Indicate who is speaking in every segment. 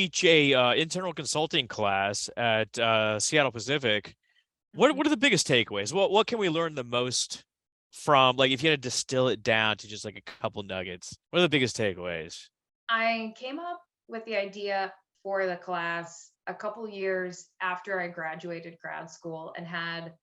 Speaker 1: teach a internal consulting class at Seattle Pacific. What are the biggest takeaways? What can we learn the most from, like, if you had to distill it down to just like a couple nuggets? What are the biggest takeaways?
Speaker 2: I came up with the idea for the class a couple years after I graduated grad school and had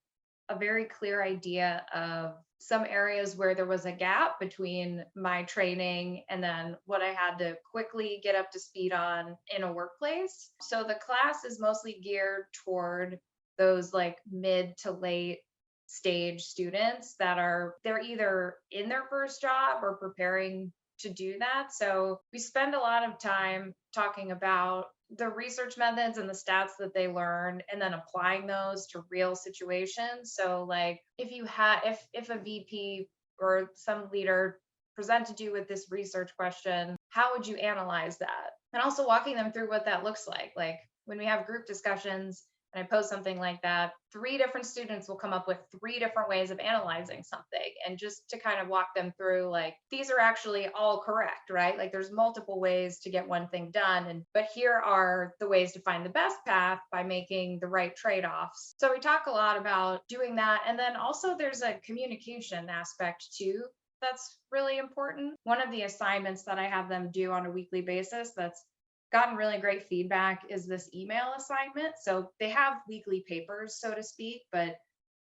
Speaker 2: a very clear idea of some areas where there was a gap between my training and then what I had to quickly get up to speed on in a workplace. So the class is mostly geared toward those like mid to late stage students that they're either in their first job or preparing to do that. So we spend a lot of time talking about the research methods and the stats that they learn and then applying those to real situations. So like if a VP or some leader presented you with this research question, how would you analyze that? And also walking them through what that looks like. Like when we have group discussions and I post something like that, 3 different students will come up with 3 different ways of analyzing something. And just to kind of walk them through, like, these are actually all correct, right? Like there's multiple ways to get one thing done. But here are the ways to find the best path by making the right trade-offs. So we talk a lot about doing that. And then also there's a communication aspect too that's really important. One of the assignments that I have them do on a weekly basis that's gotten really great feedback is this email assignment. So they have weekly papers, so to speak, but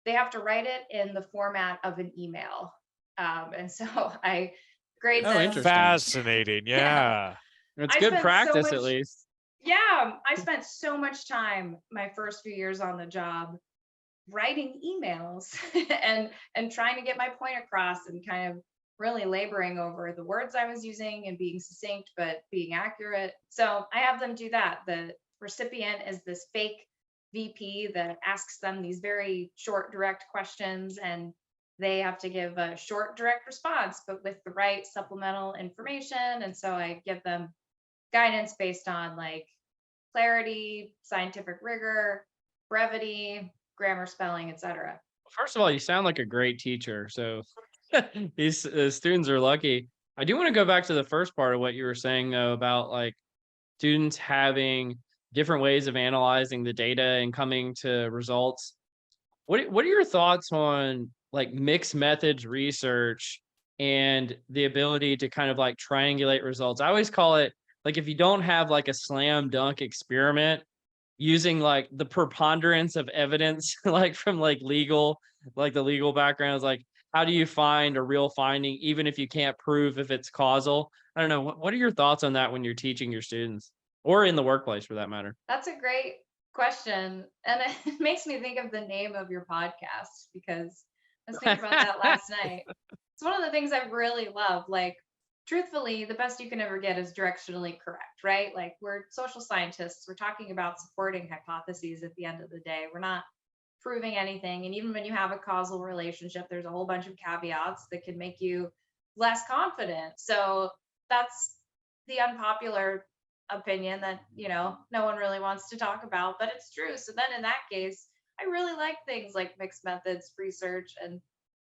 Speaker 2: they have to write it in the format of an email. And so I grade
Speaker 3: Oh,
Speaker 2: them.
Speaker 3: interesting.
Speaker 1: Fascinating.
Speaker 2: Yeah.
Speaker 1: Yeah.
Speaker 3: It's
Speaker 2: I
Speaker 3: good
Speaker 2: spent so
Speaker 3: practice, at
Speaker 2: much,
Speaker 3: least.
Speaker 2: yeah, I spent so much time my first few years on the job writing emails and trying to get my point across and kind of really laboring over the words I was using and being succinct but being accurate. So I have them do that. The recipient is this fake VP that asks them these very short, direct questions, and they have to give a short, direct response, but with the right supplemental information. And so I give them guidance based on like clarity, scientific rigor, brevity, grammar, spelling, etc.
Speaker 3: First of all, you sound like a great teacher. So these students are lucky. I do want to go back to the first part of what you were saying, though, about like students having different ways of analyzing the data and coming to results. What are your thoughts on like mixed methods research and the ability to kind of like triangulate results? I always call it like if you don't have like a slam dunk experiment using like the preponderance of evidence like from like the legal background is like how do you find a real finding even if you can't prove if it's causal? I don't know. What are your thoughts on that when you're teaching your students or in the workplace for that matter?
Speaker 2: That's a great question. And it makes me think of the name of your podcast because I was thinking about that last night. It's one of the things I really love. Like, truthfully, the best you can ever get is directionally correct, right? Like, we're social scientists. We're talking about supporting hypotheses at the end of the day. We're not proving anything. And even when you have a causal relationship, there's a whole bunch of caveats that can make you less confident. So that's the unpopular opinion that, no one really wants to talk about, but it's true. So then in that case, I really like things like mixed methods research, and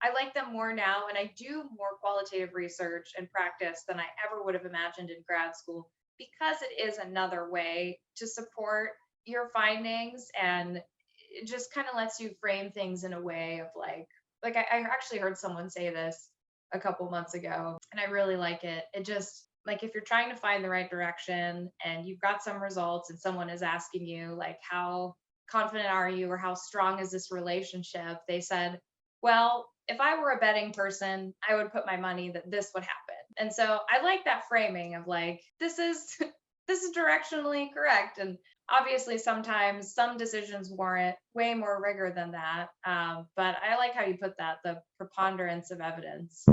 Speaker 2: I like them more now. And I do more qualitative research and practice than I ever would have imagined in grad school because it is another way to support your findings, and it just kind of lets you frame things in a way of I actually heard someone say this a couple months ago and I really like it. It just, like, if you're trying to find the right direction and you've got some results and someone is asking you like, how confident are you or how strong is this relationship, they said, well, if I were a betting person, I would put my money that this would happen. And so I like that framing of like, this is this is directionally correct. And obviously sometimes some decisions warrant way more rigor than that, but I like how you put that, the preponderance of evidence.